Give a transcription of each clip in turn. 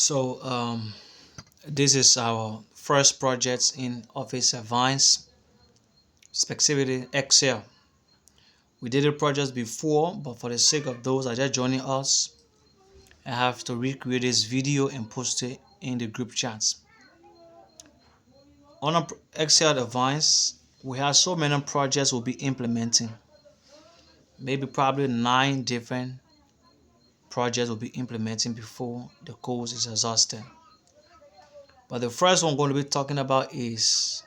So this is our first project in Office Advanced, specifically Excel. We did a project before, but for the sake of those that are just joining us, I have to recreate this video and post it in the group chats. On Excel Advanced, we have so many projects we'll be implementing. Maybe probably 9 different projects we'll be implementing before the course is exhausted. But the first one I'm going to be talking about is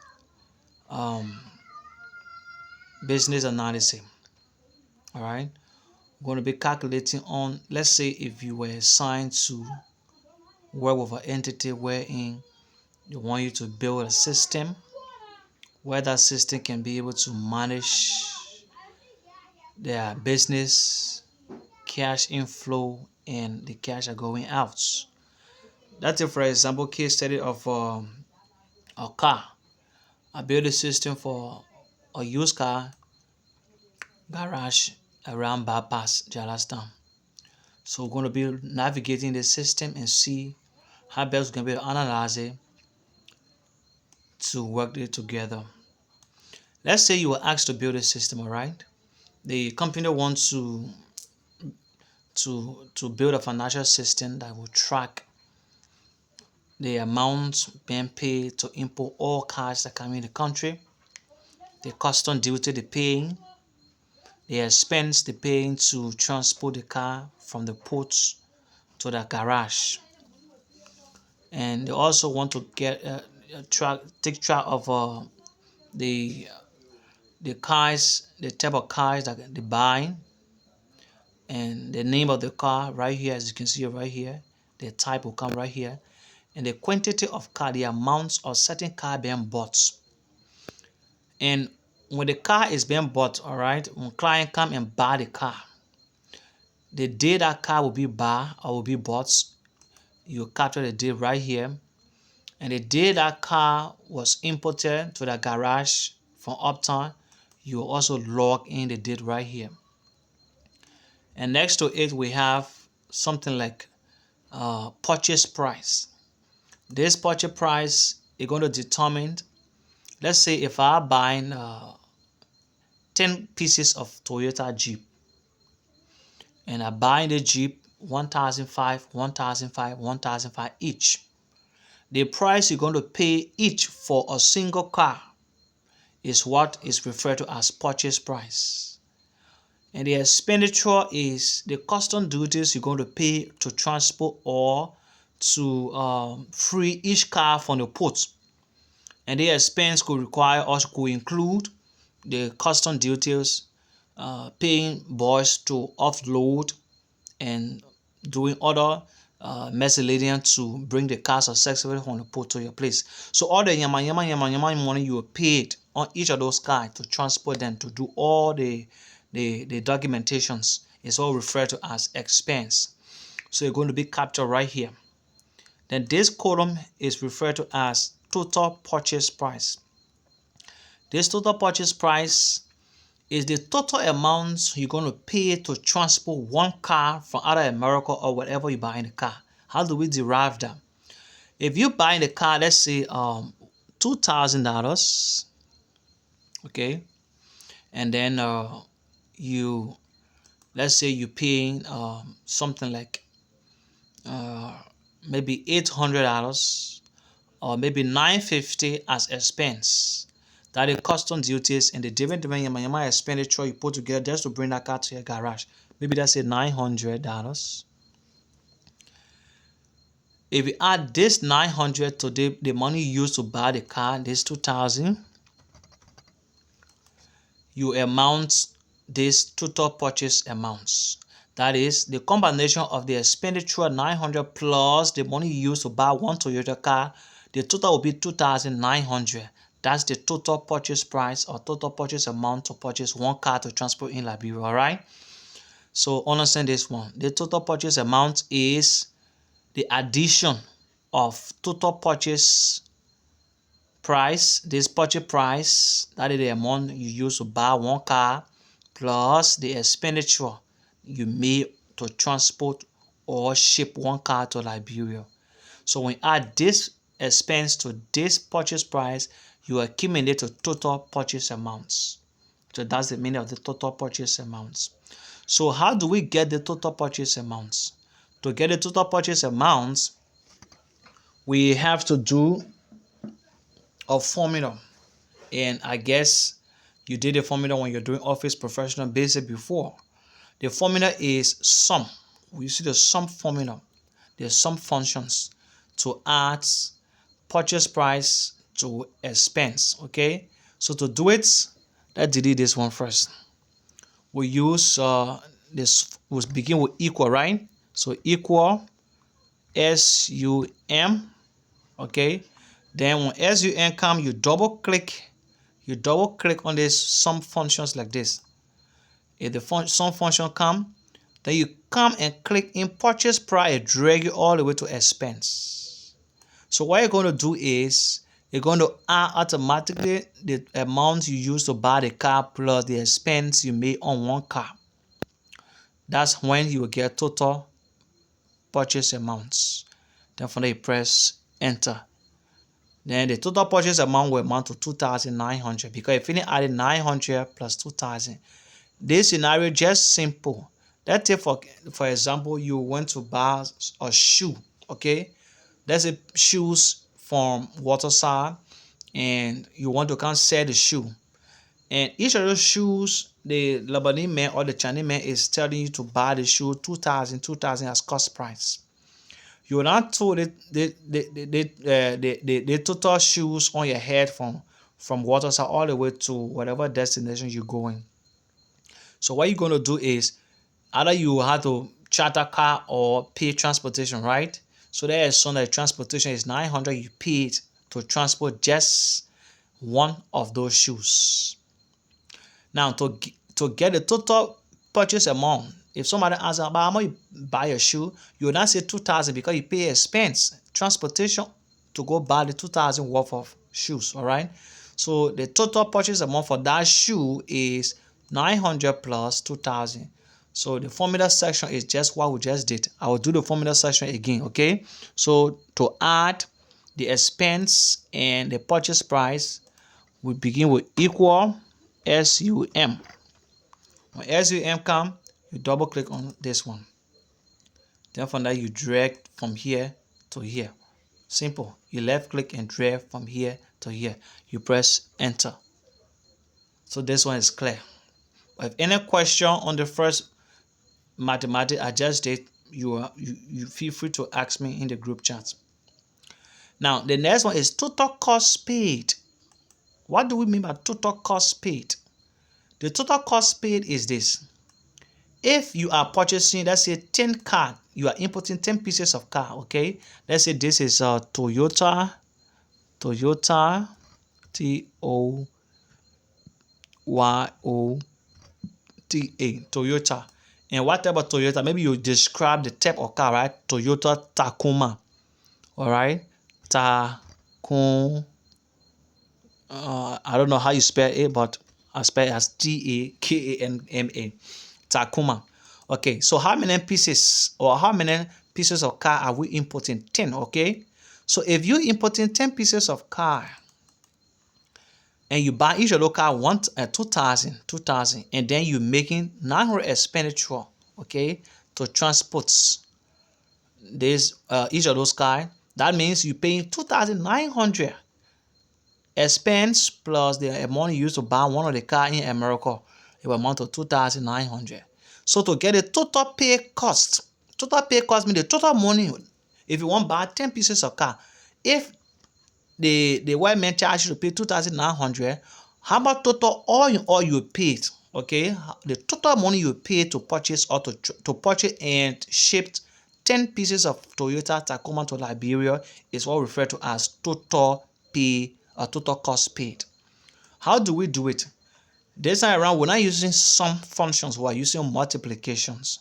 business analysis. All right, we're going to be calculating on, let's say, if you were assigned to work with an entity wherein they want you to build a system where that system can be able to manage their business, cash inflow, and the cash are going out. That's a, for example, case study of a car. I built a system for a used car garage around Bypass, Jalastan. So we're going to be navigating the system and see how best we can be able to analyze it to work it together. Let's say you were asked to build a system, all right? The company wants to build a financial system that will track the amounts being paid to import all cars that come in the country, the custom duty they're paying, the expense they're paying to transport the car from the ports to the garage. And they also want to get take track of the cars, the type of cars that they buy, and the name of the car right here, as you can see right here. The type will come right here, and the quantity of car, the amounts of certain car being bought. And when the car is being bought, all right, when client come and buy the car, the day that car will be bought or will be bought, you capture the date right here. And the day that car was imported to the garage from Uptown, you also log in the date right here. And next to it, we have something like purchase price. This purchase price is going to determine, let's say if I'm buying 10 pieces of Toyota Jeep, and I buy the Jeep 1,005, 1,005, 1,005 each. The price you're going to pay each for a single car is what is referred to as purchase price. And the expenditure is the custom duties you're going to pay to transport or to free each car from the port. And the expense could require us could include the custom duties, paying boys to offload and doing other miscellaneous to bring the cars successfully from the port to your place. So all the yama money you paid on each of those cars to transport them, to do all the documentations, is all referred to as expense. So you're going to be captured right here. Then this column is referred to as total purchase price. This total purchase price is the total amount you're going to pay to transport one car from either America or whatever you buy in the car. How do we derive that? If you buy the car, let's say $2,000, okay, and then you, let's say you're paying something like maybe $800 or maybe $950 as expense. That is custom duties and the different yama expenditure you put together just to bring that car to your garage. Maybe that's a $900. If you add this 900 to the money you used to buy the car, this 2,000, you amount this total purchase amounts. That is the combination of the expenditure 900 plus the money you used to buy one Toyota car. The total will be 2,900. That's the total purchase price or total purchase amount to purchase one car to transport in Liberia. All right. So understand this one. The total purchase amount is the addition of total purchase price, this purchase price, that is the amount you use to buy one car, plus the expenditure you made to transport or ship one car to Liberia. So when you add this expense to this purchase price, you accumulate the total purchase amounts. So that's the meaning of the total purchase amounts. So how do we get the total purchase amounts? To get the total purchase amounts, we have to do a formula. And I guess you did the formula when you're doing Office Professional Basic before. The formula is sum. We see the sum formula. There's some functions to add purchase price to expense. Okay, so to do it, let's delete this one first. We use this. We'll begin with equal, right? So equal SUM. Okay, then when SUM come, you double click on this sum functions like this. If the sum function come, then you come and click in purchase price, drag it all the way to expense. So what you're going to do is you're going to add automatically the amount you use to buy the car plus the expense you made on one car. That's when you will get total purchase amounts. Then from there you press enter. Then the total purchase amount will amount to 2,900 because if you added 900 plus 2,000. This scenario just simple. Let's say for example, you went to buy a shoe. Okay, let's say shoes from Waterside, and you want to come sell the shoe. And each of those shoes, the Lebanese man or the Chinese man is telling you to buy the shoe 2,000 as cost price. You are not told the total shoes on your head from Waterside all the way to whatever destination you're going. So what you're going to do is either you have to charter car or pay transportation, right? So there is some that transportation is 900. You pay it to transport just one of those shoes. Now to get the total purchase amount, if somebody asks about how much you buy a shoe, you will not say 2,000 because you pay expense transportation to go buy the 2,000 worth of shoes. All right. So the total purchase amount for that shoe is 900 plus 2,000. So the formula section is just what we just did. I will do the formula section again. Okay. So to add the expense and the purchase price, we begin with equal SUM. When SUM come, you double click on this one. Then from that you drag from here to here. Simple. You left click and drag from here to here. You press enter. So this one is clear. If any question on the first mathematics I just did, you feel free to ask me in the group chat. Now the next one is total cost paid. What do we mean by total cost paid? The total cost paid is this. If you are purchasing, let's say 10 car, you are importing 10 pieces of car, okay? Let's say this is a Toyota Toyota, Toyota. And what type of Toyota? Maybe you describe the type of car, right? Toyota Tacoma. All right, Tacoma. I don't know how you spell it, but I spell it as Takama. Tacoma. Okay, so how many pieces of car are we importing? 10. Okay, so if you importing 10 pieces of car and you buy each of those car 2,000, and then you making 900 expenditure, okay, to transport this each of those car, that means you paying 2,900 expense plus the amount you used to buy one of the car in America. It will amount to 2,900. So to get the total pay cost means the total money. If you want to buy 10 pieces of car, if the white man charge you to pay 2,900, how about total all you paid? Okay, the total money you paid to purchase or to purchase and shipped 10 pieces of Toyota Tacoma to Liberia is what we refer to as total pay or total cost paid. How do we do it? This time around, we're not using sum functions, we're using multiplications,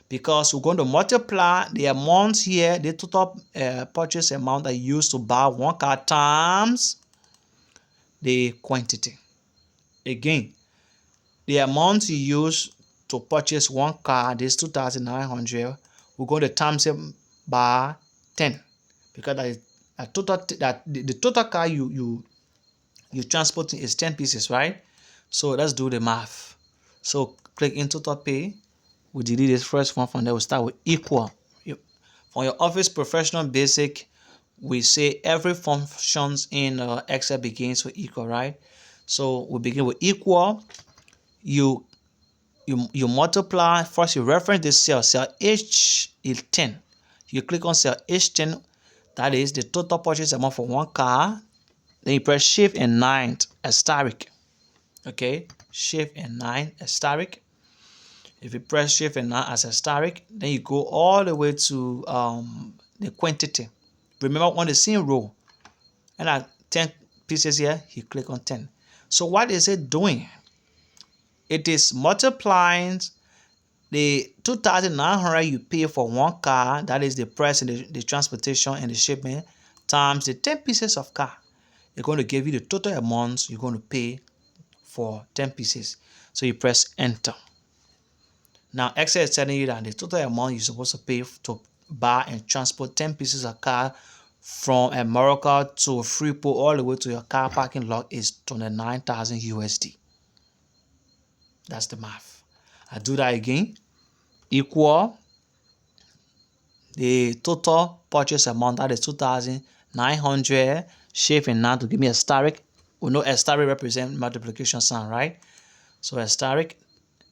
because we're going to multiply the amount here, the total purchase amount that you used to buy one car times the quantity. Again, the amount you use to purchase one car, this 2,900, we're going to times it by 10, because the total car you transporting is 10 pieces, right? So let's do the math. So click in total pay. We delete this first one. From there we start with equal. From your Office Professional Basic, we say every functions in Excel begins with equal, right? So we begin with equal. You multiply. First you reference this cell H is 10. You click on cell H10, that is the total purchase amount for one car. Then you press shift and 9 asterisk. Okay, shift and 9 asterisk. If you press shift and 9 as asterisk, then you go all the way to the quantity. Remember on the same row, and at 10 pieces here, you click on 10. So what is it doing? It is multiplying the 2,900 you pay for one car, that is the price and the transportation and the shipment, times the 10 pieces of car. It's going to give you the total amount you're going to pay for 10 pieces. So you press enter. Now Excel is telling you that the total amount you're supposed to pay to buy and transport 10 pieces of car from America to Freeport all the way to your car parking lot is 29,000 USD. That's the math. I do that again. Equal the total purchase amount, that is 2,900, shift and 9 to give me a asterisk. We know asterisk represents multiplication sign, right? So asterisk,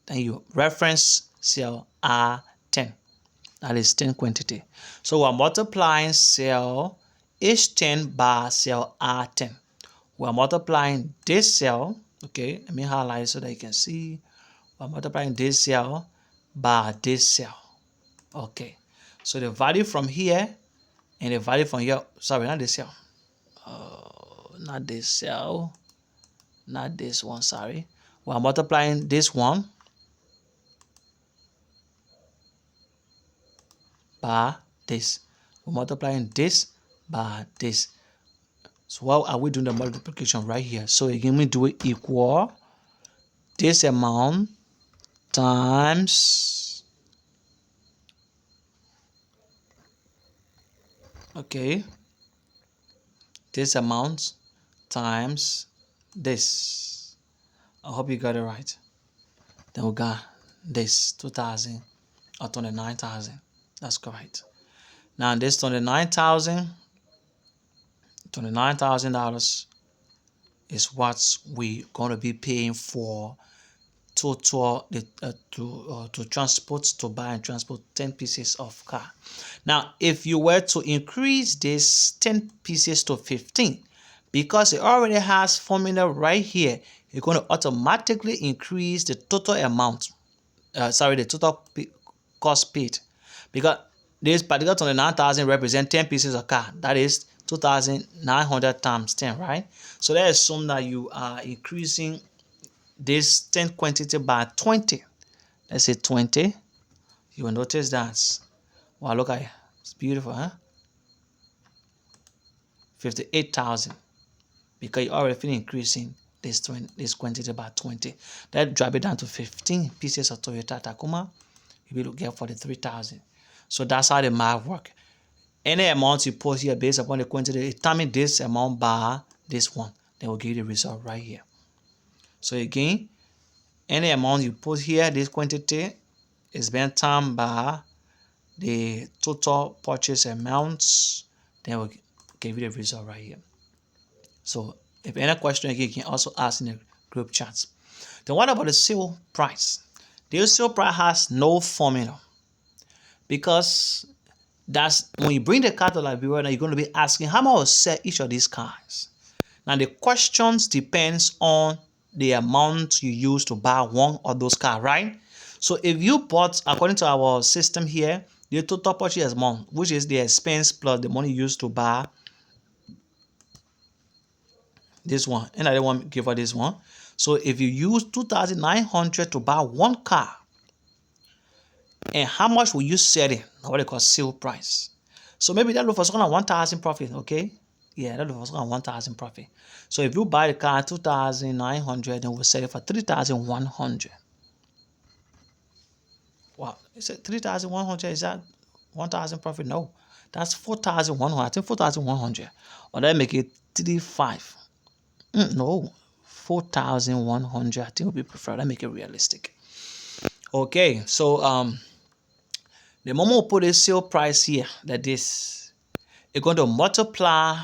then you reference cell R10, that is 10 quantity. So we're multiplying cell H10 by cell R10. We're multiplying this cell, okay, let me highlight so that you can see. We're multiplying this cell by this cell. Okay, so the value from here and the value from here, sorry, not this cell, not this cell, not this one, sorry. We're multiplying this one by this. We're multiplying this by this. So what are we doing the multiplication right here? So again, we do it equal this amount times, okay, this amount times this. I hope you got it right. Then we got this 2,000 or 29,000. That's correct. Now this $29,000 is what we gonna be paying for total to transport, to buy and transport 10 pieces of car. Now if you were to increase this 10 pieces to 15, because it already has formula right here, you're going to automatically increase the total amount, the total cost paid, because this particular 29,000 represent 10 pieces of car, that is 2,900 times 10, right? So let's assume that you are increasing this 10 quantity by 20. Let's say 20. You will notice that, wow, look at it, it's beautiful, huh? 58,000, because you already finish increasing this quantity by 20. Let's drop it down to 15 pieces of Toyota Tacoma. You will get 43,000. So that's how the math works. Any amount you put here based upon the quantity, determine this amount by this one, then we'll give you the result right here. So again, any amount you put here, this quantity is being timed by the total purchase amounts, then we'll give you the result right here. So if any question again, you can also ask in the group chats. Then what about the sale price? The sale price has no formula, because that's when you bring the car to Liberia, you're going to be asking how much will sell each of these cars. Now the questions depends on the amount you use to buy one of those cars, right? So if you bought, according to our system here, the total purchase amount, which is the expense plus the money used to buy this one, and I don't want to give her this one. So if you use 2,900 to buy one car, and how much will you sell it? What they call sale price. So maybe that look for something like 1,000 profit, okay? Yeah, that look for something like 1,000 profit. So if you buy the car 2,900, then we'll sell it for 3,100. Wow, is it 3,100? Is that 1,000 profit? No, That's 4,100. I think 4,100. Or that make it 35. No, 4,100. I think would be preferred. That make it realistic. Okay, so the moment we put a sale price here, like this, it's going to multiply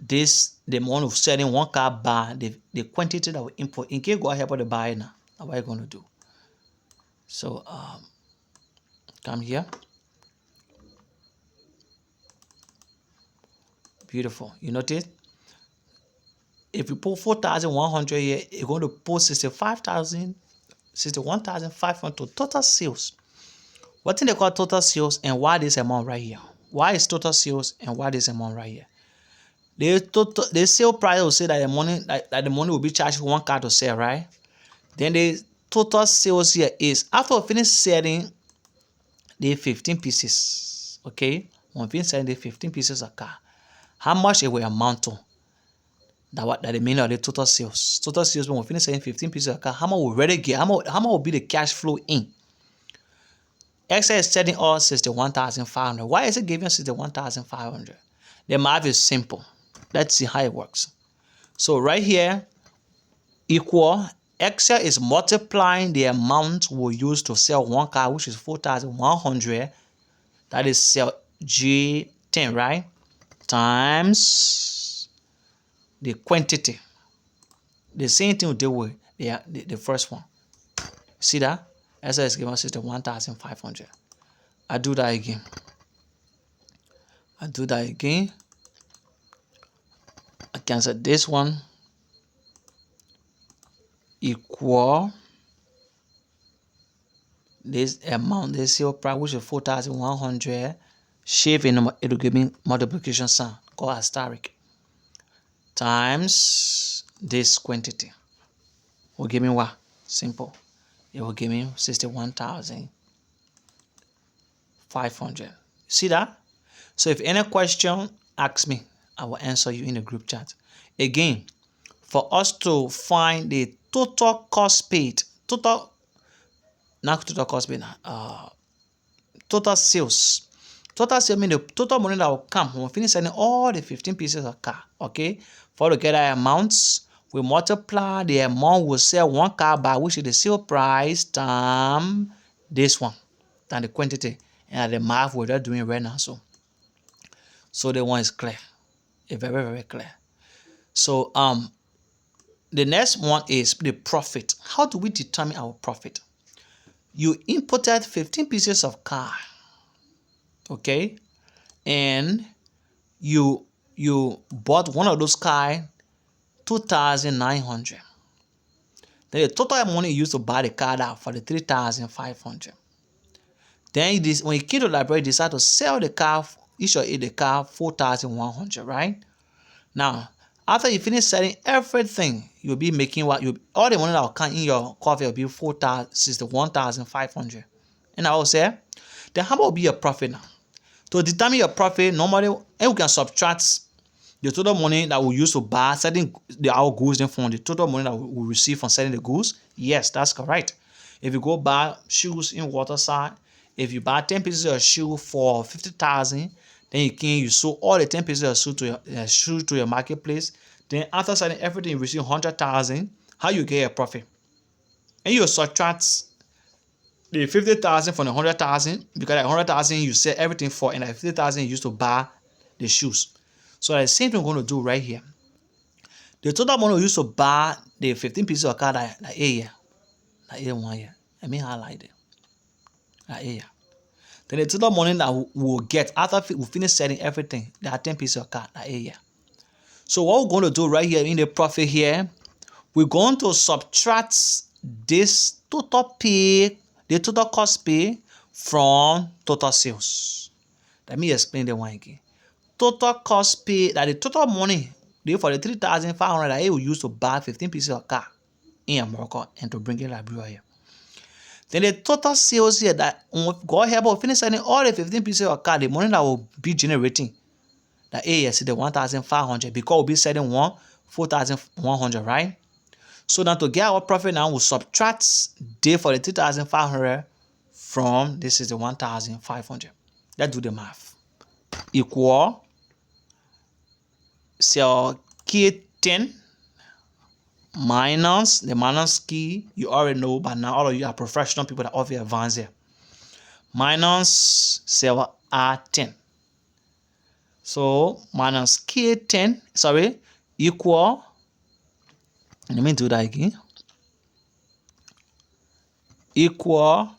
this, the amount of selling one car by the quantity that we import. In case go ahead with the buyer now, what are you going to do? So come here. Beautiful. You notice? If you put 4,100 here, you're going to put 61,500 to total sales. What thing they call total sales and why this amount right here? Why is total sales and why this amount right here? The sale price will say that the money will be charged for one car to sell, right? Then the total sales here is after we finish selling the 15 pieces, okay? When we finish selling the 15 pieces of car, how much it will amount to? That the meaning of the total sales. Total sales when we finish selling 15 pieces of car, how much we already get? How much will be the cash flow in? Excel is telling us 61,500. Why is it giving us 61,500? The math is simple. Let's see how it works. So right here, equal, Excel is multiplying the amount we use to sell one car, which is 4,100. That is cell G10, right? Times the quantity. The same thing we do with the first one. See that? Excel is giving us 61,500. I do that again. I cancel this one. Equal this amount, this sale price, which is 4,100. Shift in it will give me multiplication sign called asterisk times this quantity. Will give me what? Simple. It will give me 61,500. See that? So if any question, ask me. I will answer you in the group chat. Again, for us to find the total cost paid, total sales. Total sales means the total money that will come when we finish selling all the 15 pieces of car. Okay? For to get our amounts, we multiply the amount we sell one car by, which is the sale price, times this one, times the quantity. And the math we're doing right now. So the one is clear. It's very, very clear. So the next one is the profit. How do we determine our profit? You imported 15 pieces of car, okay, and you bought one of those cars 2,900. Then the total money you used to buy the car out for the 3,500. Then when you came to the library, you decide to sell the car, each of the car 4,100, right? Now, after you finish selling everything, you'll be making all the money that will come in your coffee will be 61,500. And I will say, then how about will be your profit now? To determine your profit, normally, and we can subtract the total money that we use to buy selling our goods then from the total money that we receive from selling the goods. Yes, that's correct. If you go buy shoes in Waterside, if you buy 10 pieces of shoe for 50,000, then you sold all the 10 pieces of shoe to your marketplace. Then after selling everything, you receive 100,000. How you get a profit? And you subtract the 50,000 from the 100,000, because the 100,000 you sell everything for, and the 50,000 you used to buy the shoes. So the same thing we're going to do right here. The total money we used to buy the 15 pieces of car that A here, that A1 here. Let me highlight it. That A here. Then the total money that we will get after we finish selling everything, there are 10 pieces of car, that A here. So what we're going to do right here in the profit here, we're going to subtract this total pay, the total cost pay from total sales. Let me explain the one again. Total cost pay, that the total money for the 3,500 that you use to buy 15 pieces of car in America and to bring it to Liberia here. Then the total sales here, that when we go ahead and finish selling all the 15 pieces of car, the money that will be generating, that A is the 1,500, because we'll be selling 4,100, right? So now to get our profit now, we'll subtract D for the 3,500 from this is the 1,500. Let's do the math. Equal cell K10 minus the minus key. You already know, but now all of you are professional people that are very advanced here. Minus cell R10. So minus K10, sorry, equal, let me do that again, equal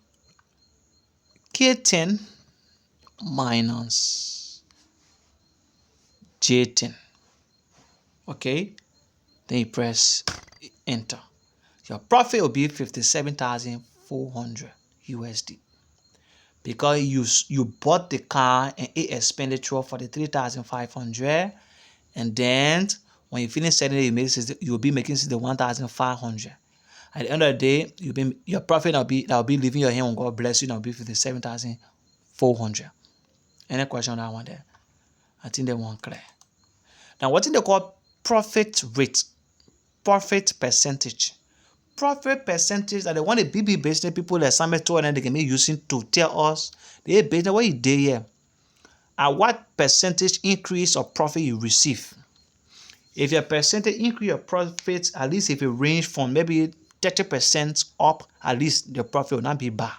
K10 minus J10. Okay, then you press enter. Your profit will be 57,400 USD. Because you bought the car and it expenditure for the 3,500, and then when you finish selling it, you'll be making the 1,500. At the end of the day, your profit that will be leaving your hand when God bless you. Now be 57,400. Any question on that one there? I think they want clear. Now, what is they call profit rate? Profit percentage. Profit percentage that they want the BB business people that some told and they can be using to tell us the business what you did here. At what percentage increase of profit you receive? If your percentage increase your profits, at least if it range from maybe 30% up, at least the profit will not be bad.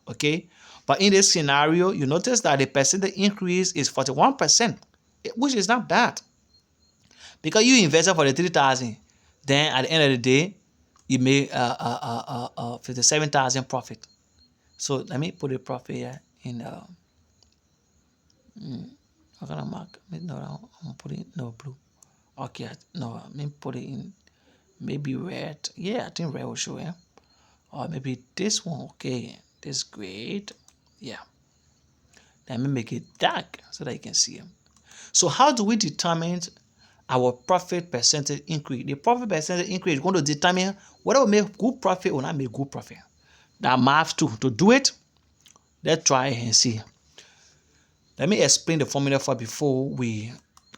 Okay, but in this scenario, you notice that the percentage increase is 41%, which is not bad. Because you invested for the 3,000, then at the end of the day, you made 57,000 profit. So let me put a profit here in I'm gonna mark. No, I'm putting no blue. Okay, no, let me put it in maybe red. Yeah, I think red will show here. Or maybe this one. Okay, this great. Yeah. Let me make it dark so that you can see them. So how do we determine our profit percentage increase? The profit percentage increase is going to determine whether we make good profit or not make good profit. That math too. To do it, let's try and see. Let me explain the formula before we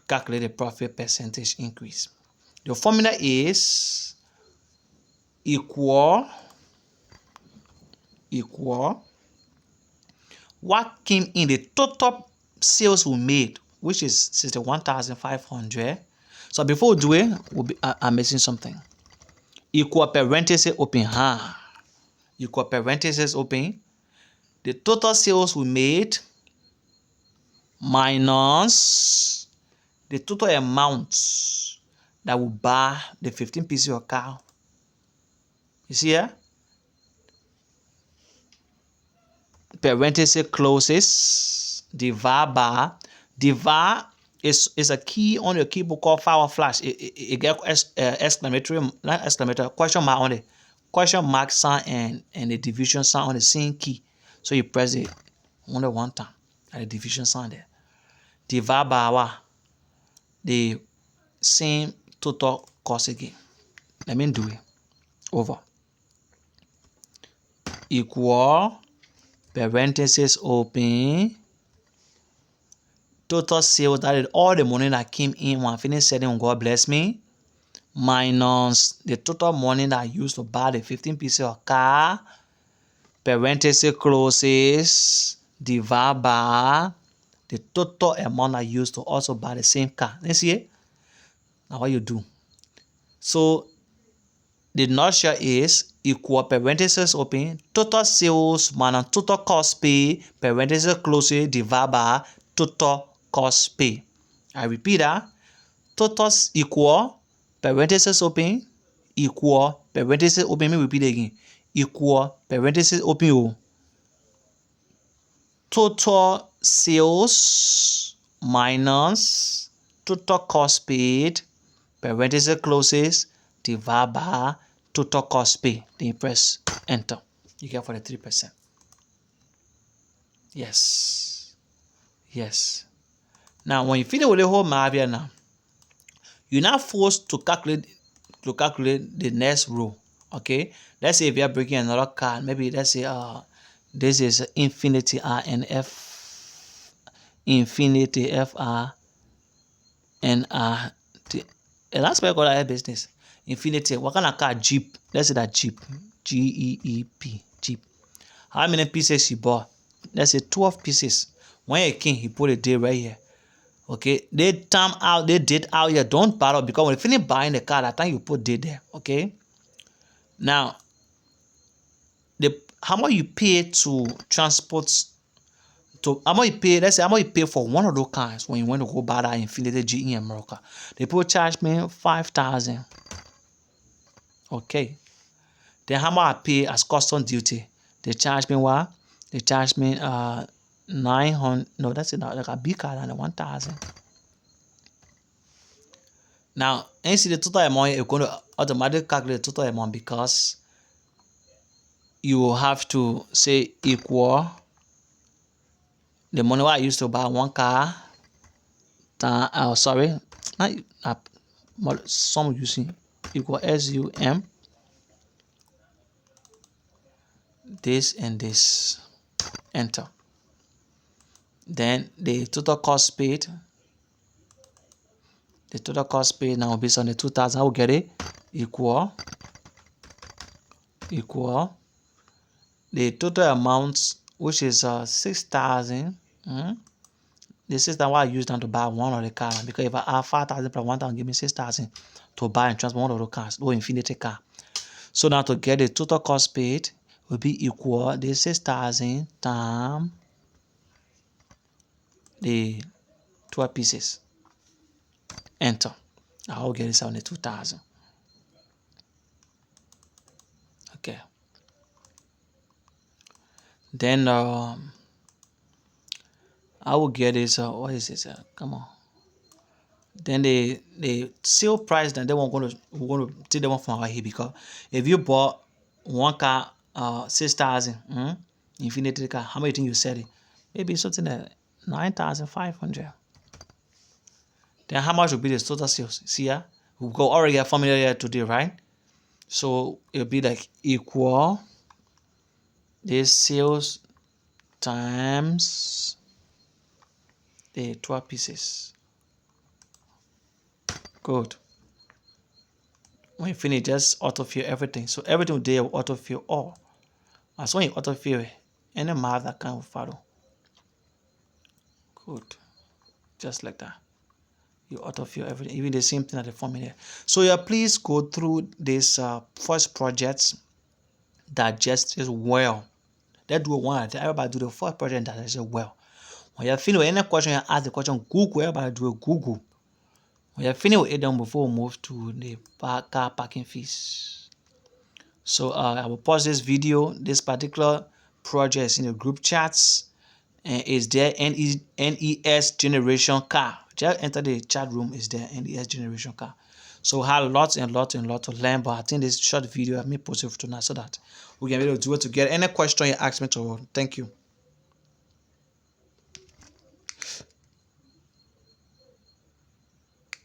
calculate the profit percentage increase. The formula is equal what came in the total sales we made, which is 61,500. So before we do it, I'm missing something. Equal parenthesis open. Equal parenthesis open. The total sales we made minus the total amount that will buy the 15 pieces of car. You see here? Parenthesis closes, divide by, divide is a key on your keyboard called forward slash. It get exclamatory, not exclamatory, question mark on the question mark sign and the division sign on the same key. So you press it only one time at the division sign there. Divide by what? The same total cost again. Let me do it over. Equal parenthesis open, total sales, that is all the money that came in when I finished selling God bless me, minus the total money that I used to buy the 15 pieces of car, parenthesis closes, divide by the total amount I used to also buy the same car. Let's see it. Now what you do? So the nutshell is equal parenthesis open, total sales minus total cost pay, parenthesis closes, divide by total cost pay. I repeat that. Total equal parenthesis open, equal parenthesis open. Let me repeat again. Equal parenthesis open. Total sales minus total cost paid, parenthesis closes, divide by total cost pay. Then you press enter. You get 43%. Yes. Yes. Now, when you finish with the whole math here now, you're not forced to calculate the next row. Okay. Let's say if you are breaking another card, maybe let's say this is Infinity RNF, Infinity FR, and that's why I call that business. Infinity. What kind of car? Jeep. Let's say that Jeep. GEEP. Jeep. How many pieces you bought? Let's say 12 pieces. When you came, he put a date right here. Okay, they date out here. Don't bother, because when you finish buying the car, that time you put date there. Okay. Now, how much you pay to transport to how much you pay? Let's say how much you pay for one of those cars when you want to go buy that Infiniti G in America. They put charge me 5,000. Okay. Then how much I pay as custom duty? They charge me what? They charge me 900. No, that's it. Like a big car than 1,000. Now, and you see the total amount, you're going to automatically calculate the total amount, because you will have to say equal the money what I used to buy one car. Sorry, not some using equal SUM this and this, enter. Then the total cost paid. The total cost paid now based on the 2,000, I will get it equal the total amount, which is 6,000. The 6,000 what I used now to buy one of the car, because if I have 5,000 plus 1,000, give me 6,000 to buy and transport one of the cars, or Infiniti car. So now to get the total cost paid will be equal the 6,000 times the 12 pieces. Enter. I will get it 72,000. Okay. Then I will get this. What is this? Come on. Then the sale price, then we're going to take the one from our here, because if you bought one car 6,000 Infiniti car, how many think you said it? Maybe something like 9,500. Then how much will be the total sales? See here, we go already have formula here today, right? So it'll be like equal the sales times the 12 pieces. Good. When you finish, just autofill everything. So everything there will autofill all. As when you autofill, any math that kind of follow. Good. Just like that. You autofill everything, even the same thing at the formula. So yeah, please go through this first projects, digest it well. Let's do one at a time. Everybody do the first project, digest it well. When you're finished with any question, you ask the question, Google. Everybody do a Google. When you're finished with it, then before we move to the car parking fees. So I will pause this video. This particular project is in the group chats, and is there NES generation car. Just enter the chat room, is there NES generation car. So we have lots and lots and lots to learn, but I think this short video I may post it for tonight so that we can be able to do it together. Any question you ask me to, thank you.